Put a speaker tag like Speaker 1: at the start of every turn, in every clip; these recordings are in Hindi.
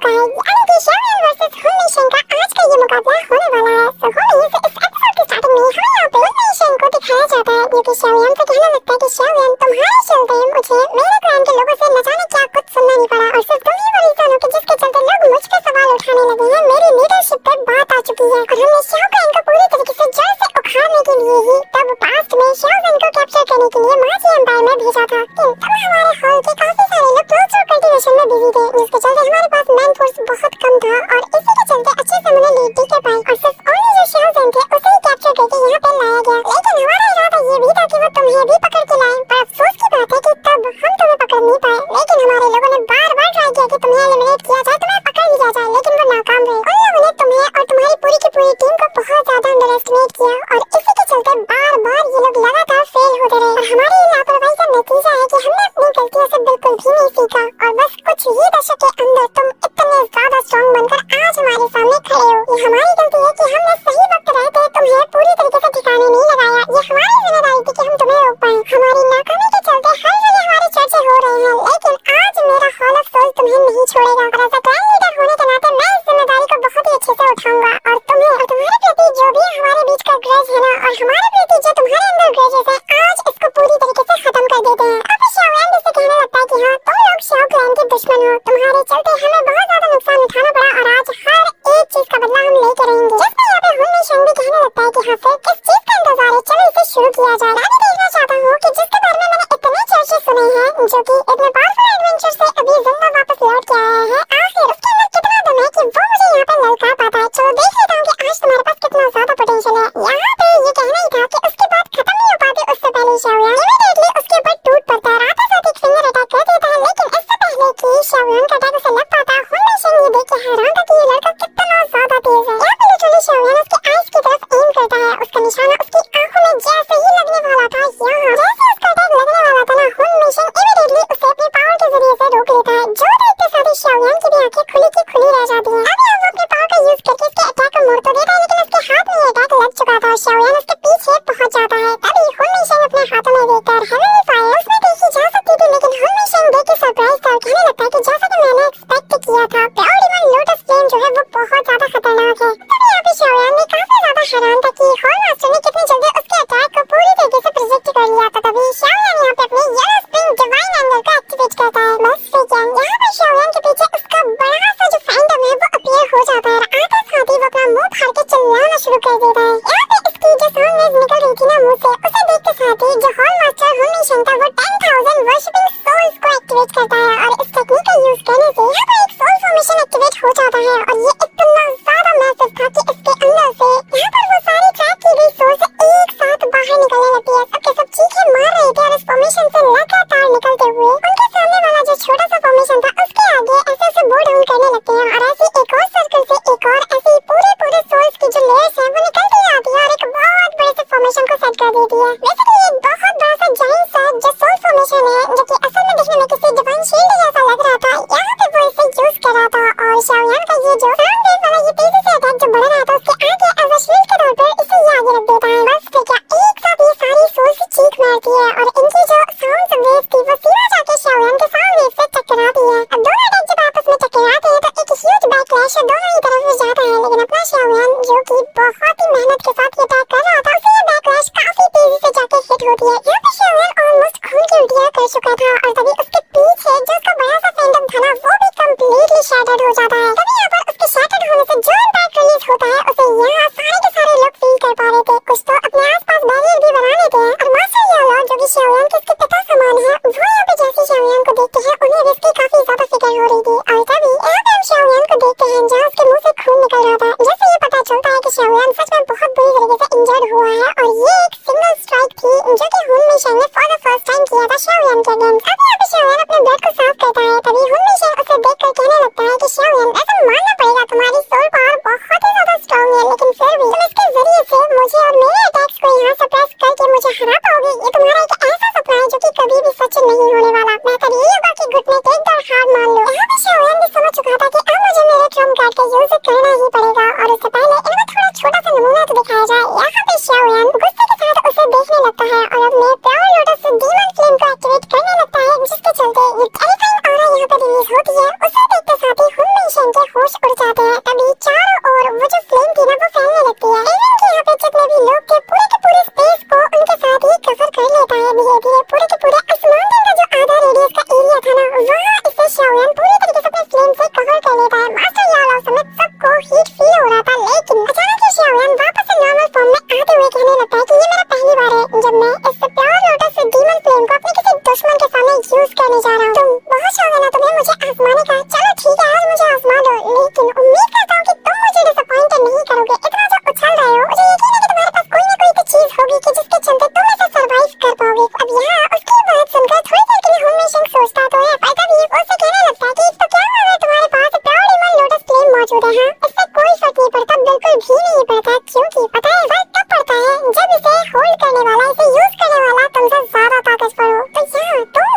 Speaker 1: चुका है यानी कि शाओलिन वर्सेस हुन मिशन का आज का ये मुकाबला होने वाला है। सो होने से इस एपिसोड की स्टार्टिंग में हमें यहाँ पे हुन मिशन को दिखाया जाता है क्योंकि शाओलिन से कहने लगता है कि शाओलिन तुम्हारे चलते मुझे मेरे क्लैन के लोगों से न जाने क्या कुछ सुनना नहीं पड़ा और सिर्फ तुम ही वो रीजन हो कि जिसके चलते लोग मुझ पे सवाल उठाने लगे हैं। मेरी लीडरशिप पे बात आ चुकी है और हमने शाओ क्लैन को पूरी तरीके से जड़ से उखाड़ने के लिए ही तब पास्ट में शाओलिन को कैप्चर करने के लिए माजी एम्पायर में भेजा था। तब हमारे हॉल के काफी सारे लोग क्लोजर कल्टीवेशन में बिजी थे जिसके चलते हमारे पास मैन फोर्स बहुत कम था और इसी के चलते अच्छे से हमने लीड नहीं कर पाई और सिर्फ ओनली जो शाओलिन थे उसे ही कैप्चर करके यहाँ पे लाया गया। लेकिन हमारा इरादा ये भी था कि वो तुम्हें भी पकड़ के लाएं, पर अफसोस की बात है कि तब हम तुम्हें पकड़ नहीं पाए। लेकिन हमारे लोगों ने बार-बार ट्राई किया कि तुम्हें एलिमिनेट किया जाए, तुम्हें पकड़ लिया जाए, लेकिन वो नाकाम रहे। उन लोगों ने तुम्हें और तुम्हारी पूरी की पूरी टीम को बहुत ज्यादा अंडर एस्टिमेट किया और इसी के चलते बार-बार ये लोग लगातार फेल होते रहे और हमारी लापरवाही का नतीजा है कि हमने अपनी गलतियों से बिल्कुल भी नहीं सीखा और बस कुछ ही दशक के अंदर तुम इतने ज्यादा स्ट्रॉन्ग बनकर आज हमारे सामने खड़े हो। ये हमारी गलती है कि हमने सही वक्त रहते तुम्हें पूरी तरीके से ठिकाने नहीं लगाया। ये हमारी जिम्मेदारी थी कि हम तुम्हें रोक पाएं। हमारी नाकामी के चलते हर जगह हमारे चर्चे हो रहे हैं, लेकिन आज मेरा हॉल ऑफ सोल्स तुम्हें नहीं छोड़ेगा और एज अ क्लैन लीडर होने के नाते मैं इस जिम्मेदारी को बहुत ही अच्छे से उठाऊंगा और तुम्हें और तुम्हारे प्रति जो भी हमारे बीच का ग्रज है ना और हमारे प्रति जो तुम्हारे अंदर ग्रजेस है आज इसको पूरी तरीके से खत्म कर देते हैं। अब शाओलिन से कहने लगता है कि हाँ तुम लोग शाओ क्लैन के दुश्मन हो, तुम्हारे चलते हमें बहुत ज्यादा नुकसान उठाना पड़ा और आज हर एक चीज का बदला हम लेके रहेंगे। जिसमें यहाँ पे हुन मिशन भी कहने लगता है कि हाँ फिर किस चीज का इंतजार है, चलो इसे शुरू किया जाए। मैं भी देखना चाहता हूँ कि जिसके बारे में मैंने इतने चर्चे सुने हैं जो कि इतने पावरफुल एडवेंचर से अभी जिंदा वापस लौट के आया है, आखिर उसके अंदर कितना दम है कि वो मुझे यहाँ पे ललकार पाता है। चलो देख लेता हूँ कि आज तुम्हारे पास कितना ज्यादा पोटेंशियल है। यहाँ पे ये कहना ही था कि उसकी बात खत्म नहीं हो पाती उससे पहले शाओलिन इमीडिएटली उसके ऊपर टूट पड़ता है, आते साथ एक फिंगर अटैक कर देता है। लेकिन इससे पहले कि शाओलिन का अटैक उसे लग पाता हुन मिशन ये देख के हैरान था कि ये लड़का कितना ज्यादा तेज है। यहाँ पे लिटरली शाओलिन उसके आईज की तरफ एम करता है, उसका निशाना उसकी आंखों में जैसे ही लगने वाला था यहाँ जैसे उसका अटैक लगने वाला था ना हुन मिशन इमीडिएटली उसे अपनी पावर के जरिए से रोक लेता है, जो देखते साथ ही शाओलिन की भी आंखें खुली की खुली रह जाती हैं। अब यहाँ वो अपनी पावर का यूज करके इसके अटैक को मोड़ तो देता है लेकिन उसके हाथ में ये अटैक लग चुका था और शाओलिन उसके पीछे पहुंच जाता है। तभी हुन मिशन अपने हाथों में देखकर हेवनली फायर उसमें देखी जा सकती थी, लेकिन हुन मिशन देख के सरप्राइज था और कहने लगता है कि जैसा कि मैंने एक्सपेक्ट किया था प्राउड इवन लोटस फ्लेम जो है वो बहुत ज्यादा खतरनाक है। तभी यहाँ पे शाओलिन भी काफी ज्यादा हैरान था कि हॉल मास्टर ने कितनी जल्दी उसके अटैक को पूरी तरीके से प्रोजेक्ट कर लिया था। तभी शाओलिन यहाँ पे अपने येलो स्प्रिंग डिवाइन एंगल को एक्टिवेट करता है। बस सेकंड यहाँ पे शाओलिन के पीछे उसका बड़ा सा जो फैंडम है वो अपीयर हो जाता है और आते साथ ही वो अपना मुंह फाड़ के चिल्लाना शुरू कर देता है। यहाँ पे इसकी जो साउंड वेव्स निकल रही थी ना मुंह से उसे देख के साथ ही जो हॉल मास्टर हुन मिशन था वो 10,000 वर्शिपिंग सोल्स को एक्टिवेट करता है और इस टेक्निक का यूज करने से यहाँ पे एक सोल फॉर्मेशन एक्टिवेट हो जाता है और ये इतना ज्यादा मैसिव था कि इसके अंदर से यहाँ पर वो सारी ट्रैप की गई सोल्स एक साथ बाहर निकलने लगती है। सबके सब चीखें मार रहे थे और इस फॉर्मेशन से लगातार निकलते हुए उनके सामने वाला जो छोटा सा फॉर्मेशन था उसके आगे ऐसे ऐसे बो डाउन करने लगते हैं और ऐसे एक और सर्कल से एक और ऐसे पूरे सोल्स की जो लेयर्स है वो निकलती आती है और एक बहुत बड़े से फॉर्मेशन को सेट कर देती है। बेसिकली एक बहुत बड़ा सा जायंट सा जो सोल फॉर्मेशन है जो कि असल में दिखने में किसी डिवाइन शील्ड जैसा लग रहा था, यहाँ पे वो इसे यूज कर रहा था और शाओलिन का ये जो साउंड वेव वाला ये तेजी से अटैक जो बढ़ रहा था उसके आगे एज अ शील्ड के तौर पर इसे ये आगे रख देता है। बस फिर क्या एक साथ ये सारी सोल्स चीख मारती है और इनकी जो साउंड वेव थी वो सीधा जाके शाओलिन के साउंड वेव से टकराती है। अब दोनों अटैक जब आपस में टकराते हैं तो एक ह्यूज बैकलैश दोनों ही तरफ से जाता है, लेकिन अपना शाओलिन जो कि बहुत ही मेहनत के साथ ये अटैक कर रहा था उसे ये बैकलैश काफी तेजी से जाके हिट होती है। यहाँ पे शाओलिन ऑलमोस्ट खून की उल्टियां कर चुका था और तभी उसके पीछे जो उसका बड़ा सा फैंडम था ना वो भी कंप्लीटली शैटर्ड हो जाता है। तभी यहाँ पर उसके शैटर्ड होने से जो इम्पैक्ट रिलीज होता है उसे यहाँ सारे के सारे लोग फील कर पा रहे थे, कुछ तो अपने आसपास बैरियर भी बना लेते हैं और मास्टर यालो जो कि शाओलिन के इसके पिता समान है वो यहाँ पे जैसे शाओलिन को देखते हैं उन्हें इसकी काफी ज्यादा फिक्र हो रही थी और तभी यहाँ पे हम शाओलिन को देखते हैं जहाँ उसके मुंह से खून निकल रहा था। जैसे ये पता चलता है कि शाओलिन सच में बहुत बुरी तरीके से इंजर्ड हुआ है और ये एक सिंगल स्ट्राइक थी जो कि हुन मिशन ने फॉर द फर्स्ट टाइम किया था शाओलिन के अगेंस्ट। अब यहाँ पे शाओलिन अपने ब्लड को साफ करता है, तभी हुन मिशन उसे देखकर कहने लगता है कि शाओलिन ऐसा मानना पड़ेगा तुम्हारी सोल पावर बहुत ही ज्यादा स्ट्रॉन्ग है, लेकिन फिर भी तुम इसके जरिए से मुझे और मेरे अटैक्स को यहाँ सप्रेस करके मुझे हरा पाओगे। ये तुम्हारा एक ऐसा सपना है जो कि कभी भी सच नहीं होने वाला। बेहतर ये होगा कि घुटने टेक कर हार मान लो। यहाँ पे शाओलिन भी समझ चुका था कि अब मुझे मेरे ट्रम्प कार्ड का यूज करना ही पड़ेगा और उससे पहले इनमें थोड़ा छोटा सा नमूना तो दिखाया जाए। यहाँ पे शाओलिन गुस्से के साथ उसे देखने लगता है और अपने प्योर लोटस डीमन फ्लेम को एक्टिवेट करने लगता है जिसके चलते ये टेरिफाइंग ऑरा यहाँ पे रिलीज होती है। उसे देखते साथ ही हुन मिशन के होश उड़ जाते हैं। तभी चारों ओर वो जो फ्लेम थी ना वो फैलने लगती है। एवन के यहाँ पे जितने भी लोग थे पूरे के पूरे स्पेस को उनके साथ ही कवर कर लेता है। धीरे धीरे पूरे के पूरे आसमान तक का जो आधा रेडियस का एरिया था ना वहाँ इससे शाओयान पूरी तरीके से अपने फ्लेम से कवर कर लेता है। मास्टर यालो समेत सबको हीट फील हो रहा था, लेकिन अचानक से शाओयान वापस से नॉर्मल फॉर्म में आते हुए कहने लगता है कि ये मेरा पहली बार है जब मैं इस प्योर लोटस डीमन फ्लेम को अपने किसी दुश्मन के सामने यूज करने जा रहा हूँ। तुम बहुत शौक है ना तुम्हें मुझे आजमाने का, चलो ठीक है आज मुझे आजमा दो, लेकिन उम्मीद करता हूँ कि तुम मुझे डिसअपॉइंट नहीं करोगे। इतना जो उछल रहे हो मुझे यकीन है कि तुम्हारे पास कोई ना कोई तो चीज होगी कि जिसके चलते तुम इसे सरवाइव कर पाओगे। अब यहाँ उसकी बात सुनकर थोड़ी देर के लिए हुन मिशन सोचता तो है, पर तभी वो उससे कहने लगता है कि तो क्या अगर तुम्हारे पास प्योर डीमन लोटस फ्लेम मौजूद है, हाँ इससे कोई फर्क नहीं पड़ता, बिल्कुल भी नहीं पड़ता, क्योंकि पता है फर्क तब पड़ता है जब इसे होल्ड करने वाला, इसे यूज करने वाला तुमसे ज्यादा ताकतवर हो। तो यहाँ तुम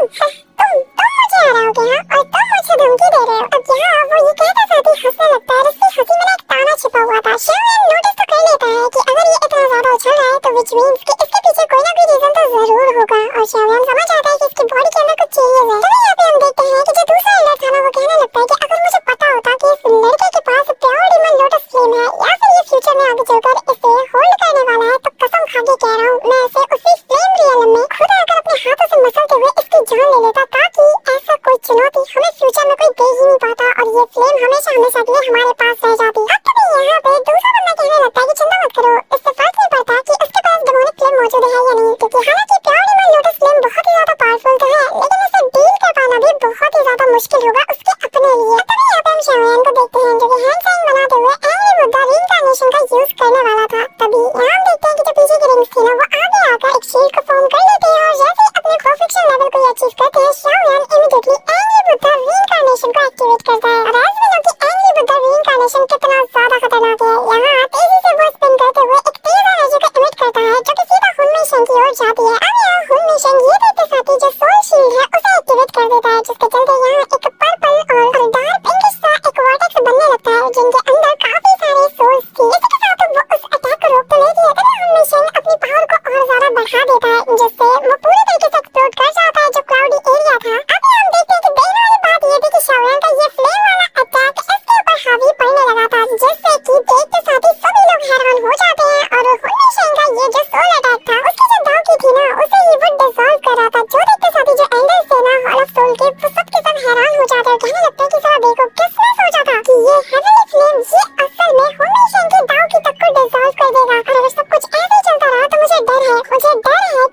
Speaker 1: मुझे हराओगे हाँ, और तुम मुझे धमकी दे रहे हो। अब यहाँ वो ये कहते साथ ही हंसने लगता है। इसकी हंसी में एक ताना छिपा हुआ था। शाओयान नोटिस तो कर लेता है कि अगर ये इतना ज्यादा उछल रहा है तो विच मींस कि इसके पीछे कोई ना कोई रीजन तो जरूर होगा, और शाओयान समझ आता है कि इसकी बॉडी के अंदर कुछ चेंजेस है। तभी यहाँ पे हम देखते हैं कि जो दूसरा एल्डर था ना वो कहने लगता है कि अगर मुझे पता होता कि इस लड़के के पास प्योर डीमन लोटस फ्लेम है या फिर ये फ्यूचर में आगे चलकर इसे होल्ड करने वाला है, तो कसम खा के कह रहा हूँ मैं इसे उसी फ्लेम रियलम में खुद आकर अपने हाथों से मसलते हुए इसकी जान ले लेता, ताकि ऐसा कोई चुनौती हमें फ्यूचर में कोई दे ही नहीं पाता और ये फ्लेम हमेशा हमेशा के लिए हमारे पास रह जाती। अब तभी यहाँ पे दूसरा बंदा कहने लगता है कि चिंता मत करो, इससे फर्क नहीं पड़ता कि उसके पास डेमोनिक फ्लेम मौजूद है या नहीं, क्योंकि हालांकि प्योर डीमन लोटस फ्लेम बहुत ही ज्यादा पावरफुल तो है, लेकिन इसे डील कर पाना भी बहुत ही ज्यादा मुश्किल होगा उसके अपने लिए। तभी यहाँ पे हम शाओयान को देखते हैं जो कि हैंड साइन बनाते हुए एंग्री बुद्धा रीइंकार्नेशन का यूज करने वाला था। तभी यहाँ हम देखते हैं कि जो पीछे की रिंग्स थी ना वो आगे आकर एक शील्ड को फॉर्म कर लेते हैं, और जैसे ही अपने परफेक्शन लेवल को अचीव करते हैं शाओयान इमीडिएटली एंग्री बुद्धा रीइंकार्नेशन को एक्टिवेट करता है। और एज वी नो कि एंग्री बुद्धा रीइंकार्नेशन कितना ज्यादा खतरनाक है, यहाँ तेजी से वो स्पिन करते हुए एक तेज एनर्जी को इमिट करता है जो कि सीधा हुन मिशन की ओर जाती है। अब यहाँ हुन मिशन ये देखते साथ ही जो सोल शील्ड है उसे एक्टिवेट कर देता है, जिसके चलते यहाँ एक पर्पल और डार्क पिंकिश सा एक वर्टेक्स बनने लगता है जिनके अंदर काफी सारे सोल्स थी। इसी के साथ वो उस अटैक को रोक तो लेती है, तभी हुन मिशन अपनी पावर को और ज्यादा बढ़ा देता है, जिससे वो पूरी तरीके से एक्सप्लोड कर जाता है जो क्लाउडी एरिया था। अभी हम देखते हैं कि देखने वाली बात ये थी कि शाओयान का ये फ्लेम वाला अटैक इसके ऊपर हावी पड़ने लगा था, जिससे कि देखते साथ ही सभी लोग हैरान हो जाते हैं। और हुन मिशन का ये जो सोल अटैक था उसकी जो दाव की थी ना उसे ही वो डिसॉल्व कर रहा था, जो देखते साथ ही जो एल्डर्स थे ना हॉल ऑफ सोल के वो सब के सब हैरान हो जाते हैं, कहने लगते हैं कि जरा देखो किसने सोचा था कि ये हेवनली फ्लेम ये असल में हुन मिशन की दाव की तक को डिसॉल्व कर देगा। और अगर सब कुछ ऐसे ही चलता रहा तो मुझे डर है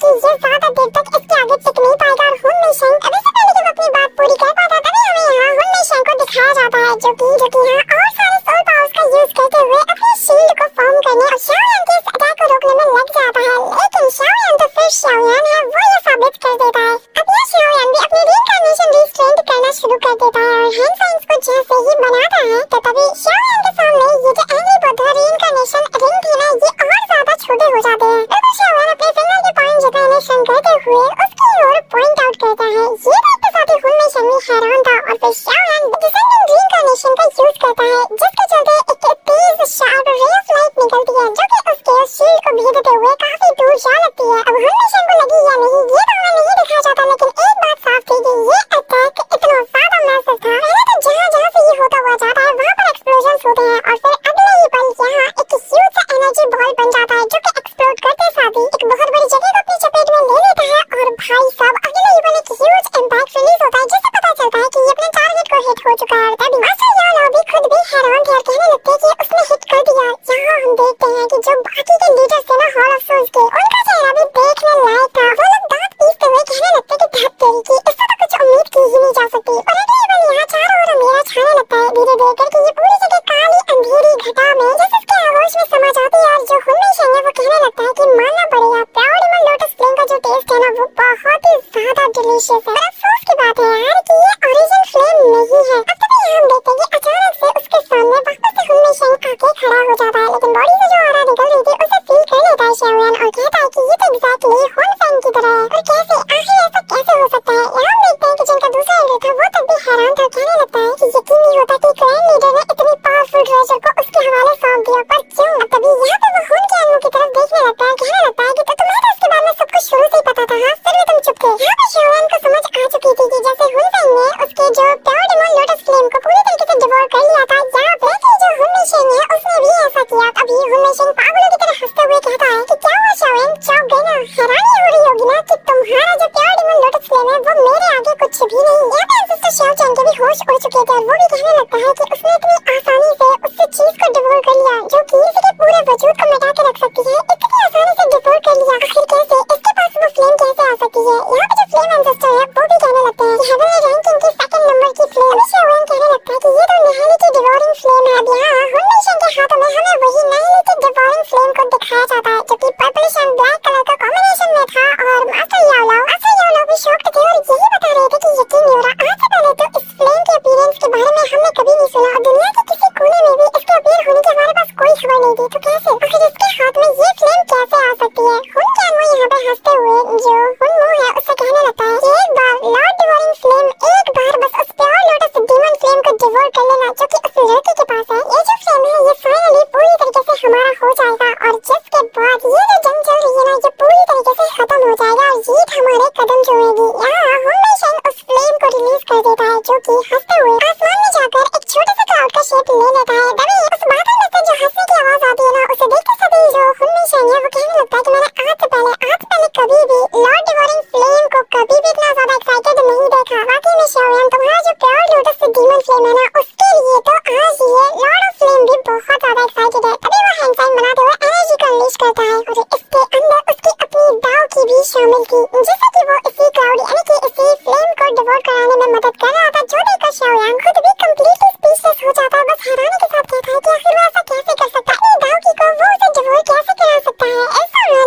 Speaker 1: कि ये ज्यादा देर तक इसके आगे टिक नहीं पाएगा। और हुन मिशन अभी से पहले कि वो अपनी बात पूरी कर पाता तभी हमें यहाँ हुन मिशन को दिखाया जाता है जो कि यहाँ और सारे सोल पावर्स का यूज करते हुए अपनी शील्ड को फॉर्म करने और शाओयान के इस अटैक को रोकने में लग जाता है, लेकिन शाओयान तो फिर शाओयान है, वो ये साबित कर देता है। अब यह शाओयान भी अपनी रीइंकार्नेशन रिस्ट्रेंट करना शुरू कर देता है और हैंड साइंस को जैसे ही बनाता है तो तभी शाओयान के सामने ये जो एंग्री बुद्धा रीइंकार्नेशन रिंग थी ना ये और ज्यादा छोटे हो जाते हैं। बिल्कुल शाओयान अपने फिंगर के पॉइंट जताने करते हुए उसकी ओर पॉइंट आउट करता है। ये देखते साथ ही हुन मिशन भी हैरान था और फिर शाओयान डिसेंडिंग रीइंकार्नेशन का यूज करता है, जिसके चलते एक तेज शार्प रे ऑफ लाइट निकलती है जो कि उसके शील्ड को भेदते हुए काफी दूर जा लगती है। अब हुन मिशन को लगी या नहीं ये तो हमें नहीं दिखाया जाता, लेकिन एक बात साफ थी कि ये अटैक इतना ज्यादा मैसिव था। पहले तो जहाँ से ये होता हुआ जाता है वहाँ पर एक्सप्लोजन्स होते हैं और फिर अगले ही पल यहाँ एक ह्यूज सा एनर्जी बॉल बन जाता है जो कि एक्सप्लोड करते साथ ही एक बहुत बड़ी जगह को अपनी चपेट में ले लेता है। और भाई साहब अगले ही पल एक ह्यूज इंपैक्ट रिलीज होता है जिससे पता चलता है कि ये अपने टारगेट को हिट हो चुका है। तभी मास्टर यालो भी खुद भी हैरान थे और कहने लगते हैं कि उसने हिट कर दिया। यहाँ हम देखते हैं कि जो बाकी के लीडर्स थे ना हॉल ऑफ सोल्स के उनका चेहरा भी देखने लायक था। वो लोग दांत पीसते हुए कहने लगते कि धत तेरी की इससे तो कुछ उम्मीद की ही नहीं जा सकती। और अगले पल यहाँ चारों ओर अंधेरा छाने लगता है धीरे धीरे करके ये पूरी जगह काली अंधेरी घटा में जैसे उसके आगोश में समा जाती है। और जो हुन मिशन है वो कहने लगता है कि मानना पड़ेगा प्योर डीमन लोटस फ्लेम का जो टेस्ट है ना वो बहुत ही ज्यादा डिलीशियस है। और अफसोस की बात है यार कि ये ओरिजिनल फ्लेम नहीं है। अब तभी हम देखते हैं कि अचानक से उसके सामने वापस से हुन मिशन आके खड़ा हो जाता है, लेकिन बॉडी से जो ऑरा निकल रही थी उसे फील कर लेता है शाओयान और कहता है कि ये तो एग्जैक्टली हुन फैंग की तरह है। और कैसे आखिर ऐसा कैसे हो सकता है। यहाँ हम देखते हैं कि जिनका दूसरा एल्डर था वो तब भी हैरान था, कहने लगता है कि यकीन नहीं होता कि ग्रैंड लीडर ने इतनी पावरफुल ट्रेजर को उसके हवाले सौंप दिया, पर क्यों। अब तभी यहाँ पे वो हुन के अनु की तरफ देखने लगता है, कहने लगता है कि तो तुम्हें तो उसके बारे में सब कुछ शुरू से ही पता था, हाँ फिर भी तुम चुप थे। यहाँ पे शाओयान को समझ आ चुकी थी कि जैसे हुन फैंग ने उसके जो प्योर डीमन लोटस फ्लेम को पूरी तरीके से डिवोर कर लिया था। यहाँ वैसे जो हुनमी शेंग है उसने भी ऐसा किया। अभी हुनमी शेंग पागलों की तरह हंसते हुए कहता है कि क्या हुआ शाओएन, चौंक गए ना? हैरानी हो रही होगी ना कि तुम्हारा जो प्योर डेमन लोटस फ्लेम है वो मेरे आगे कुछ भी नहीं। यहाँ पे एंसेस्टर शाओ चैन के भी होश उड़ चुके थे और वो भी कहने लगता है कि उसने इतनी आसानी से उससे चीज को डिवोर कर लिया जो कि इसके पूरे वजूद को मिटा के रख सकती है। इतनी आसानी से डिवोर कर लिया, आखिर कैसे? इसके पास वो फ्लेम कैसे आ सकती है? यहाँ पे जो फ्लेम एंसेस्टर है वो भी कहने लगते हैं कि हेवनली रैंकिंग की सेकंड नंबर की फ्लेम। शाओएन कहने लगता है कि ये तो निहालिटी डिवोरिंग फ्लेम है। अब यहाँ हुनमी शेंग के हाथों में हमें वही निहालिटी डिवोरिंग फ्लेम को दिखाया जाता है जो कि पर्पलिश एंड ब्लैक कलर का कॉम्बिनेशन में था। और मास्टर याओलाओ भी शॉक्ड थे और यही बता रहे थे कि यकीन नहीं हो रहा। आज से पहले तो इस फ्लेम के अपीयरेंस के बारे में हमने कभी नहीं सुना और दुनिया के किसी कोने में भी इसके अपीयर होने की हमारे पास कोई खबर नहीं थी। तो कैसे आखिर इसके हाथ में ये फ्लेम कैसे आ सकती है? हुन कैन वो यहाँ पे हंसते हुए जो हुनमो है उससे कहने लगता है कि एक बार लॉर्ड डिवोरिंग फ्लेम, एक बार बस उस प्योर लोटस डीमन फ्लेम को डिवोर कर लेना जो कि उस लड़के के पास है। ये जो फ्लेम है ये फाइनली पूरी तरीके से हमारा हो जाएगा और जिसके बाद ये जो जंग चल रही है ना ये पूरी तरीके से खत्म हो जाएगा और जीत हमारे कदम छुएगी। यहाँ हुनमी शेंग उस फ्लेम को रिलीज कर देता है जो कि हंसते हुए आसमान में जाकर एक छोटे से क्लाउड का शेप ले लेता है। तभी उस बादल में से जो हंसने की आवाज आती है ना उसे देखते सभी जो हुनमी शेंग है वो कहने लगता है कि मैंने आज से पहले कभी भी लॉर्ड डिवोरिंग फ्लेम को कभी भी इतना ज्यादा एक्साइटेड नहीं देखा। वाकई में शाओएन तुम्हारा जो प्योर लोटस डीमन फ्लेम है ना उसके लिए तो आज ये लॉर्ड ऑफ फ्लेम भी बहुत ज्यादा एक्साइटेड है। तभी वो हैंड साइन बनाते हुए एनर्जी को अनलीश करता है और इसके अंदर उसकी अपनी दाव की भी शामिल थी जिससे कि वो इसी क्लाउड यानी कि इसी फ्लेम को डिवोर कराने में मदद कर रहा था। जो देखकर शाओएन खुद भी कंप्लीटली स्पीचलेस हो जाता है। बस हैरानी के साथ कहता है कि आखिर वो ऐसा कैसे कर सकता है? अपनी दाव की को वो उसे डिवोर कैसे करा सकता है? ऐसा यहाँ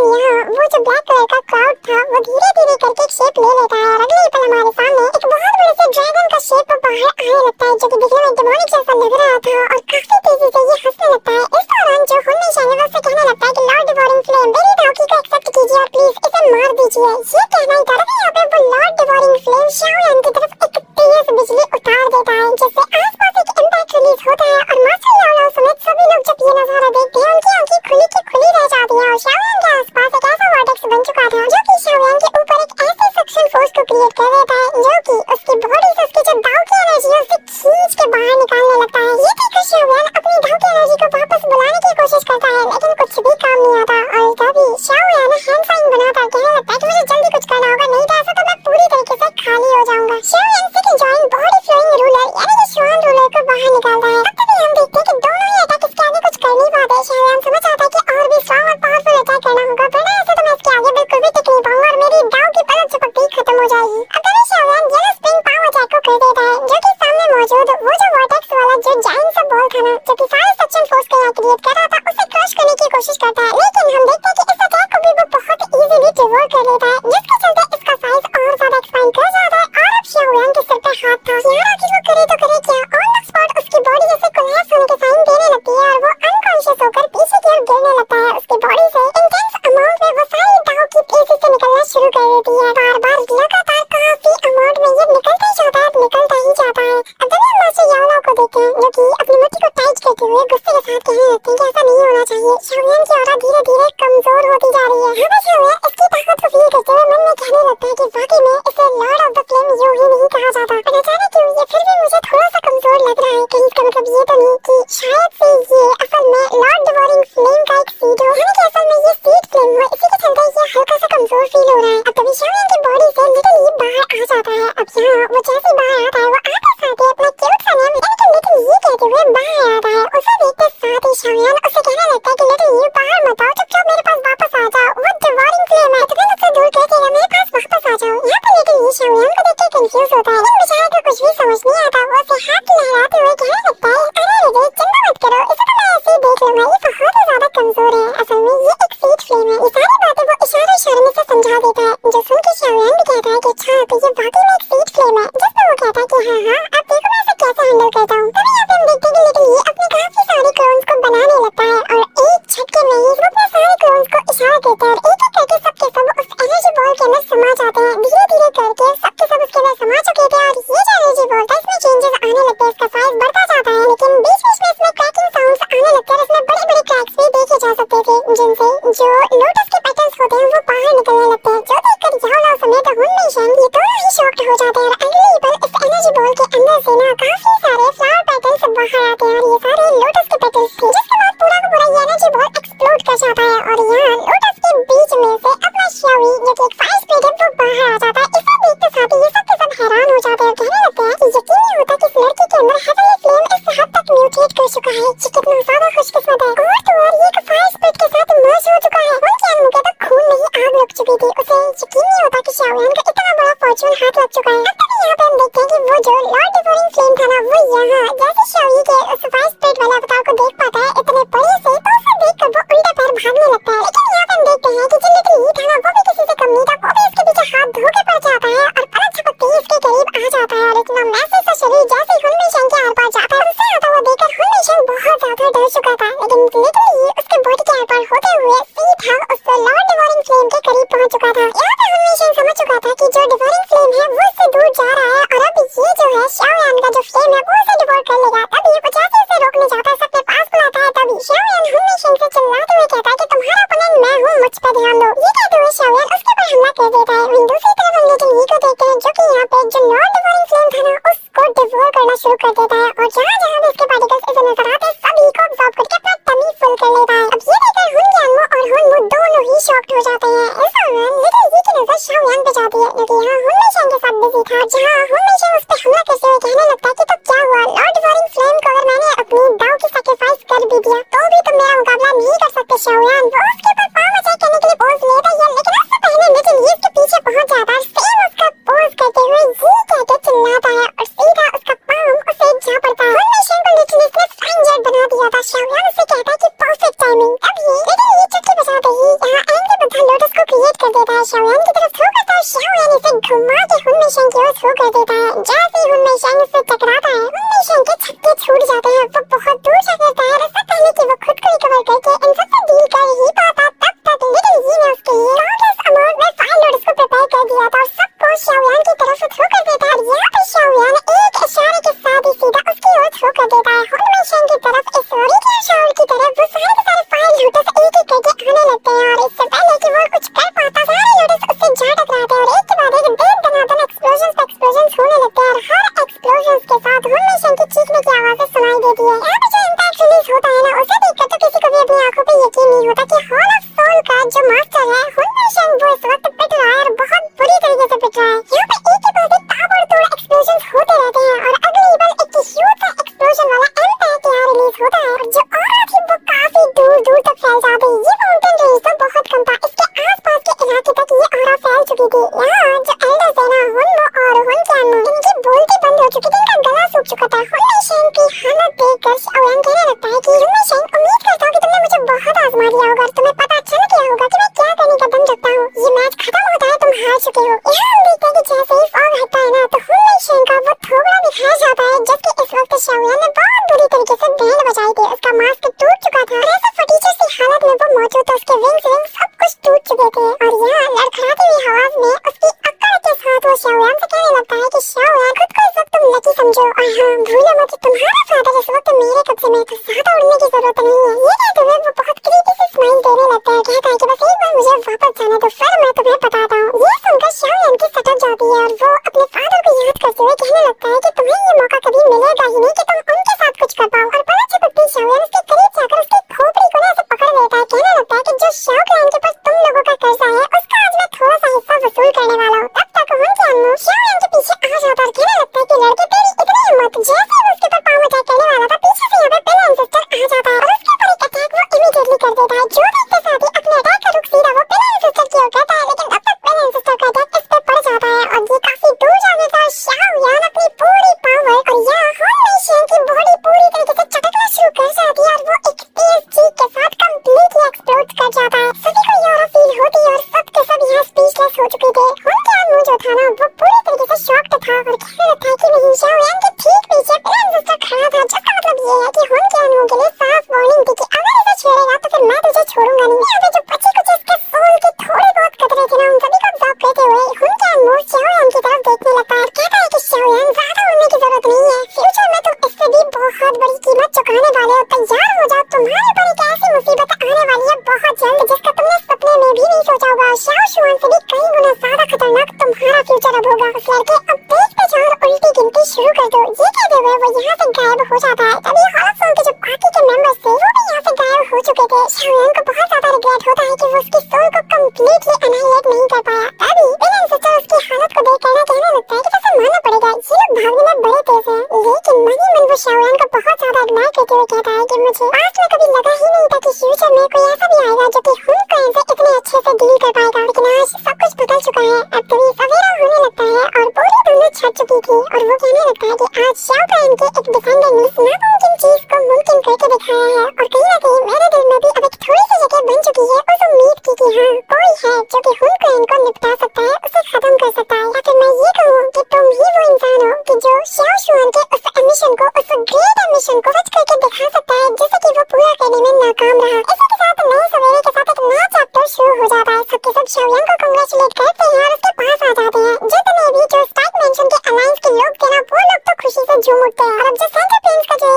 Speaker 1: वो जो ब्लैक कलर का क्लाउड था वो धीरे धीरे करके एक शेप ले लेता है और अगले ही पल हमारे सामने एक बहुत बड़े से ड्रैगन का शेप बाहर आने लगता है जो कि दिखने में डेमोनिक जैसा लग रहा था और काफी तेजी से ये हंसने लगता है। इस दौरान जो हुनमी शेंग है उससे कहने लगता है कि लॉर्ड डिवोरिंग फ्लेम मेरी दावकी को एक्सेप्ट कीजिए और प्लीज इसे मार दीजिए। ये कहना ही था कि यहाँ पे वो लॉर्ड डिवोरिंग फ्लेम शाओएन की तरफ एक तेज बिजली उतार देता है जिससे आसपास एक इम्पैक्ट रिलीज होता है और मास्टर याओलाओ समेत सभी लोग जब ये नजारा देखते हैं उनकी आंखें खुली की खुली रह जाती है और शाओएन के आसपास एक ऐसा वॉर्टेक्स बन चुका था जो कि शाओएन के ऊपर एक ऐसे सक्शन फोर्स को क्रिएट कर देता है जो कि उसकी बॉडी से उसकी जो दाव की एनर्जी है उसे खींच के बाहर निकालने लगता है। ये देखकर शाओएन अपनी दाव की एनर्जी को वापस बुलाने की कोशिश करता है लेकिन कुछ भी काम नहीं आता और तभी शाओएन हैंड साइन बनाता कहने लगता है कि मुझे जल्दी कुछ करना होगा नहीं तो ऐसा तो मैं पूरी तरीके से खाली हो जाऊंगा। शाओएन सेकंड जॉइन बॉडी फ्लोइंग रूलर यानी कि श्वान रूलर को बाहर निकालता है। तब तक हम देखते हैं कि दोनों ही अटैक इसके आगे कुछ कर नहीं पाते। शाओएन समझ आता है कि और भी स्ट्रांग और पावरफुल अटैक करना होगा वरना ऐसे तो मैं इसके आगे बिल्कुल भी टिक नहीं पाऊंगा और मेरी दाव की पलक झपकते ही खत्म हो जाएगी। अब तभी शाओएन येलो स्प्रिंग पाव अटैक को कर देता है जो कि सामने मौजूद वो जो वॉर्टेक्स वाला जो जायंट सा बॉल था ना जो कि सारे सक्शन फोर्स को यहाँ क्रिएट कर रहा था उसे क्रश करने की कोशिश करता है। लेकिन हम देखते हैं कि इस अटैक को भी वो बहुत इजीली डिवोर कर लेता है जिसके चलते इसका साइज और ज्यादा एक्सपैंड कर जाता है। और अब शाओएन के सिर पे हाथ था। यार आखिर वो करे तो करे क्या? ऑन द स्पॉट उसकी बॉडी जैसे कोलैप्स होने के साइन देने लगती है और वो अनकॉन्शियस होकर पीछे की ओर गिरने लगता है। उसकी बॉडी से इंटेंस अमाउंट में वो सारी दाव की तेजी से निकलना शुरू कर देती है। बार बार लगातार काफी अमाउंट में ये निकलता ही जाता है। अब तभी हम मास्टर याओलाओ को देखते हैं जो कि अपनी मुट्ठी को टाइट करते हुए गुस्से के साथ कहने लगते हैं कि ऐसा नहीं होना चाहिए। शाओएन की ऑरा धीरे धीरे कमजोर होती जा रही है। हमें शाओएन इसकी ताकत को फील करते हुए मन में कहने लगता है कि वाकई में इसे लॉर्ड ऑफ द फ्लेम यूं ही नहीं कहा जाता और अचानक क्यों ये फिर भी मुझे थोड़ा सा कमजोर लग रहा है। कहीं इसका मतलब ये तो नहीं कि शायद से ये असल में लॉर्ड डिवोरिंग फ्लेम का एक सीड हो यानी कि असल में ये सीड फ्लेम हो इसी के चलते ये हल्का सा कमजोर फील हो रहा है। अब तभी शाओएन की बॉडी से लिटरली बाहर आ जाता है। अब यहाँ वो जैसे बाहर आता है वो आते साथ ही अपना क्यूट सा नेम यानी कि लिटिल ये कहते हुए बाहर आता है। उसे देखते साथ ही शाओएन उसे कहने लगता है कि लिटिल ये बाहर मत आओ, चुपचाप मेरे पास वापस आ जाओ। वो डिवोरिंग फ्लेम है तुम्हें मुझसे दूर करके ना मेरे पास वापस आ जाओ। यहाँ पर लिटिल ये शाओएन को देख के कंफ्यूज होता है लेकिन बेचारे को कुछ भी समझ नहीं आता। वो उसे हाथ लहराते हुए कहने लगता है अरे लिटिल चिंता मत करो इसे तो मैं ऐसे ही देख लूंगा, ये बहुत ही ज्यादा कमजोर है। असल में ये एक सीड फ्लेम है। ये सारी बातें वो इशारे में से समझा देता है जो सुन के शाओएन भी कहता है कि अच्छा तो ये वाकई में एक सीड फ्लेम है। जिस पर वो कहता है कि हाँ अब देखो मैं इसे कैसे हैंडल करता हूँ। तभी यहाँ पे हम देखते हैं कि लिटिल ये अपने काफी सारे क्लोन्स को बनाने लगता है और एक झटके में ही वो अपने सारे क्लोन्स को इशारा करता है और एक एक करके सबके सब उस एनर्जी बॉल के अंदर समा जाते हैं। धीरे धीरे करके सबके सब उसके अंदर समा चुके थे और ये जो एनर्जी बॉल था इसमें चेंजेस आने लगते हैं, इसका साइज बढ़ता जाता है लेकिन बीच बीच में इसमें क्रैकिंग साउंड्स आने लगते हैं और इसमें बड़े बड़े क्रैक्स भी देखे जा सकते थे जिनसे जो लोटस के पैटर्न्स होते हैं वो बाहर निकलने लगते हैं। जो देखकर याओलाओ समेत हुनमी शेंग ये दोनों ही शॉक्ड हो जाते हैं और अगले ही पल इस एनर्जी बॉल के अंदर से ना काफी सारे फ्लावर पैटर्न्स बाहर आते हैं और ये सारे लोटस के पेटल्स थे, जिसके बाद पूरा का पूरा ये एनर्जी बॉल एक्सप्लोड कर जाता है और यहाँ लोटस के बीच में से अपना शाओई जो कि एक फायर स्पिरिट है वो बाहर आ जाता है। इसे देखते साथ ही ये सब के सब हैरान हो जाते हैं और कहने लगते हैं कि यकीन नहीं होता कि इस लड़की के अंदर हेवनली फ्लेम इस हद तक म्यूटेट कर चुका है, ये कितना ज्यादा खुशकिस्मत है। और तो और ये फायर स्पिरिट के साथ मर्ज हो चुका है, उनके मुंह के तक खून नहीं आग लग चुकी थी। उसे यकीन नहीं होता कि शाओयान का इतना बड़ा फॉर्चून हाथ लग चुका है। अब तक यहाँ पे हम देखते हैं कि वो जो लॉर्ड डिवोरिंग फ्लेम था ना, वो यहाँ जैसे शाओई के उस फायर स्पिरिट वाले अवतार को देख पाता है इतने बड़े से, तो उसे देखकर वो उल्टे पैर भागने लगता है। लेकिन यहाँ पे हम देखते हैं कि जो लिटिल ई था ना, वो भी किसी से कम नहीं था, वो भी इसके पीछे हाथ धो के पड़ जाता है और पलक झपकते ही इसके करीब आ जाता है और इतना मैसिव सा शरीर जैसे हुनमिंग के आर पार जाता है उसे आता हुआ देखकर हुनमिंग बहुत ज्यादा डर चुका था। लेकिन लिटिल ई उसके बॉडी के आर पार होते हुए सीधा उस लॉर्ड डिवोरिंग फ्लेम के करीब पहुंच चुका था। यहाँ पे हुनमिंग समझ चुका था कि जो डिवोरिंग फ्लेम है वो उससे दूर जा रहा है और अब ये जो है शाओयान का जो फ्लेम है वो उसे डिवोर कर लेगा। तभी वो जैसे उसे रोकने जाता है, सबके पास बुलाता है, तभी शाओयान हुनमिंग से चिल्लाते हुए कहता है कि तुम्हारा ओपोनेंट मैं हूँ, मुझ पे ध्यान दो। ये कहते हुए शाओयान उसके ऊपर हमला कर देता है। वहीं दूसरी तरफ हम लिटिल ई को देखते हैं जो कि यहाँ पे जो लॉर्ड डिवोरिंग फ्लेम था ना उसको डिवोर करना शुरू कर देता है और जहाँ जहाँ भी इसके पार्टिकल्स इसे नजर आते हैं सभी को अब्सॉर्ब करके अपना टमी फुल कर लेता है। अब ये देखकर हुनयानमो और हुनमो दोनों ही शॉक्ड हो जाते हैं। इस दौरान लिटिल ई की नजर शाओयान पे जाती है जो कि यहाँ हुनमिंग के साथ बिजी था, जहाँ हुनमिंग उस पे हमला करते हुए कहने लगता है कि तो क्या हुआ, लॉर्ड डिवोरिंग फ्लेम को अगर मैंने अपनी दाव की सैक्रिफाइस कर भी दिया तो भी तुम मेरा मुकाबला नहीं कर सकते शाओयान। वो उसके ऊपर पाँव मचाए करने के लिए पोज लेता है, लेकिन उससे पहले लिटिल ई उसके पीछे पहुंच जाता है, सेम उसका पोज करते हुए जी कहकर चिल्लाता है और सीधा उसका पाँव उसे जा पड़ता है। हुनमिंग को लिटिल ई ने फाइन जेट बना दिया था। शाओयान उसे कहता है कि परफेक्ट टाइमिंग। तभी लिटिल ई चुटकी बजाते ही यहाँ एंग्री बुद्धा लोटस को क्रिएट कर देता है, शाओयान की तरफ थ्रो करता है, शाओयान इसे घुमा के हुनमिंग की ओर थ्रो कर देता है। जैसे ही हुनमिंग उससे टकराता है हुनमिंग के छक्के छूट जाते हैं, वो बहुत दूर जा गिरता है। इससे पहले कि वो खुद को रिकवर करके इन सबसे डील कर ही पाता तब तक लिटिल ई ने उसके लिए काउंटलेस अमाउंट में फायर लोटस को प्रिपेयर कर दिया था और सबको शाओयान की तरफ थ्रो कर देता है। यहाँ पे शाओयान एक इशारे के साथ ही सीधा उसकी ओर थ्रो कर देता है हुनमिंग की तरफ। इस ओरी के शाओर की तरफ वो सारे के सारे फायर लोटस एक एक करके आने लगते हैं और इससे पहले कि वो कुछ कर पाता सारे लोटस उससे जा टकराते हैं और एक के बाद एक बेदनादन एक्सप्लोजन्स होने लगते हैं और हर एक्सप्लोजन्स के साथ हुनमिंग की चीखने की आवाजें सुनाई देती है। यहाँ पे जो इम्पैक्ट रिलीज होता है ना उसे देखकर तो किसी को भी अपनी आंखों पे यकीन नहीं होता कि हॉल ऑफ सोल का जो मास्टर है हुनमिंग वो इस वक्त पिट रहा है और बहुत बुरी तरीके से पिट रहा है। यहाँ पे एक के बाद एक ताबड़तोड़ एक्सप्लोजन्स होते रहते हैं और अगली बार एक ह्यूज सा एक्सप्लोजन वाला इम्पैक्ट यहाँ रिलीज होता है और जो ऑरा थी वो काफी दूर दूर तक फैल जाती है। ये माउंटेन रेंज तो बहुत कम था, इसके आसपास के इलाके तक ये ऑरा फैल चुकी थी। यहाँ जो एल्डर्स है ना हुनमो और हुनक्यानमो इनकी बोलती बंद हो चुकी थी, इनका गला सूख चुका था। हुनमिंग की हालत देखकर शाओयान कहने लगता है कि हुनमिंग उम्मीद करता हूँ कि तुमने मुझे बहुत आजमा लिया होगा और तुम्हें पता चल गया होगा कि मैं क्या करने का दम रखता हूँ। ये मैच खत्म होता है, तुम हार चुके हो। यहाँ हम देखते हैं कि जैसे ही फॉग हटता है ना तो हुनमिंग का वो थोबड़ा दिखाया जाता है जबकि इस वक्त शाओयान ने बहुत बुरी तरीके से बैंड बजाई थी, उसका मास्क टूट चुका था और ऐसे फटीचर सी हालत में वो मौजूद था, उसके विंग्स सब कुछ टूट चुके थे और यहाँ लड़खड़ाती हुई आवाज में उसकी अक्कड़ के साथ वो शाओयान से कहने लगता है कि शाओयान खुद को इस वक्त तुम लकी समझो और हाँ भूलो मत तुम्हारा फादर इस वक्त मेरे कब्जे में, तो ज्यादा उड़ने की जरूरत नहीं है। ये कहते हुए वो बहुत क्रीपी सी स्माइल देने लगता है, कहता है कि बस एक बार मुझे वापस जाने दो फिर मैं तुम्हें बताता हूँ। ये सुनकर शाओयान की सटक जाती है और वो अपने फादर को याद करते हुए कहने लगता है कि तुम्हें ये मौका कभी मिलेगा ही नहीं कि तुम उनके साथ कुछ कर पाओ। और बड़ा चिपकती शाओयान उसके करीब जाकर उसकी खोपड़ी को ऐसे पकड़ लेता है, कहने लगता है कि जो शाओ क्लैन के पास तुम लोगों का कर्जा है उसका आज मैं थोड़ा सा हिस्सा वसूल करने वाला हूँ। तब तक हुनक्यानमो शाओयान के पीछे आ जाता और कहने लगता है कि लड़के तेरी इतनी हिम्मत, जैसे ही उसके ऊपर पाँव अटैक करने वाला था पीछे से यहाँ पे पिल एंसेस्टर आ जाता है और उसके ऊपर एक अटैक वो इमीडिएटली कर देता है। जो देखते साथ ही अपने अटैक का रुख सीधा वो पिल एंसेस्टर की ओर करता है, लेकिन तब तक पिल एंसेस्टर का अटैक इस पे पड़ जाता है और ये काफी दूर जा गिरता है। शाओयान अपनी पूरी पावर और यहाँ हुनमिंग की बॉडी पूरी तरीके से चटकना शुरू कर जाती है और वो एक तेज चीख के साथ कंप्लीटली एक्सप्लोड कर जाता है। सभी को ये ऑरा फील होती है और सब के सब यहाँ स्पीचलेस हो चुके थे। हुनक्यानमो जो था ना वो पूरी तरीके से शॉक्ड था और कहने लगता है कि नहीं, शाओयान के ठीक पीछे पिल एंसेस्टर खड़ा था, जिसका मतलब ये है कि हुनक्यानमो के लिए साफ वार्निंग थी कि अगर इसे छोड़ेगा तो फिर मैं तुझे छोड़ूंगा नहीं। यहाँ पे जो बची कुछ इसके सोल के थोड़े बहुत कतरे थे ना उन सभी को ऑब्जर्व करते हुए हुनक्यानमो शाओयान की तरफ देखने लगता है और कहता है कि शाओयान ज्यादा उड़ने की जरूरत नहीं है, फ्यूचर में तुम इससे भी बहुत बड़ी कीमत चुकाने वाले हो, तैयार हो जाओ, तुम्हारे ऊपर एक ऐसी मुसीबत आने वाली है बहुत जल्द जिसका तुमने सपने में भी नहीं सोचा होगा। शाओ शुआन से भी कई गुना ज्यादा खतरनाक तुम्हारा फ्यूचर अब होगा। उस लड़के अब देख पे जाओ और उल्टी गिनती शुरू कर दो। ये कहते हुए वो यहाँ से गायब हो हो जाता है। तभी हॉरर फिल्म के जो बाकी के मेंबर्स थे वो भी यहाँ से गायब हो चुके थे। शाओयान को बहुत ज्यादा रिग्रेट होता है कि वो उसकी सोल को कंप्लीटली एनाहिलेट नहीं कर पाया। तभी विलन सिस्टर उसकी हालत को देख कर कहने लगता है कि जैसे मानना पड़ेगा ये लोग भागने में बड़े तेज हैं, लेकिन मन ही मन वो शाओयान को बहुत ज्यादा एडमायर करते हुए कहता है कि मुझे पास्ट में कभी लगा ही नहीं था कि फ्यूचर में कोई ऐसा भी आएगा जो कि हुनकुएन से इतने अच्छे से डील कर पाएगा। लेकिन आज सब कुछ बदल चुका है। अब तभी सवेरा होने लगता है और पूरी दुनिया छट चुकी थी और वो कहने लगता है कि आज शाओयान के एक डिफेंडर ने इस नामुमकिन चीज को मुमकिन करके दिखाया है। और कहीं ना कहीं मेरे दिल में भी अब एक थोड़ी सी जगह बन चुकी है उस उम्मीद की कि हाँ कोई है जो कि हुनकुएन को निपटा सकता है, उसे खत्म कर सकता है। या फिर मैं ये कहूँ कि तुम ही वो इंसान हो कि जो शाओ शुआन के उस एमिशन को, उस ग्रेट एमिशन को सच करके दिखा सकता है जिसे कि वो पूरा करने में नाकाम रहा। इसी के साथ नए सवेरे के साथ एक नया चैप्टर शुरू हो जाता है। सबके सब शाओयान को कांग्रेचुलेट करते हैं और उसके पास आ जाते हैं। जितने भी जो स्टार्क मेंशन के अलायंस के लोग थे ना वो लोग तो खुशी से झूम उठते हैं। और अब जो सेंटर प्लेन्स का जो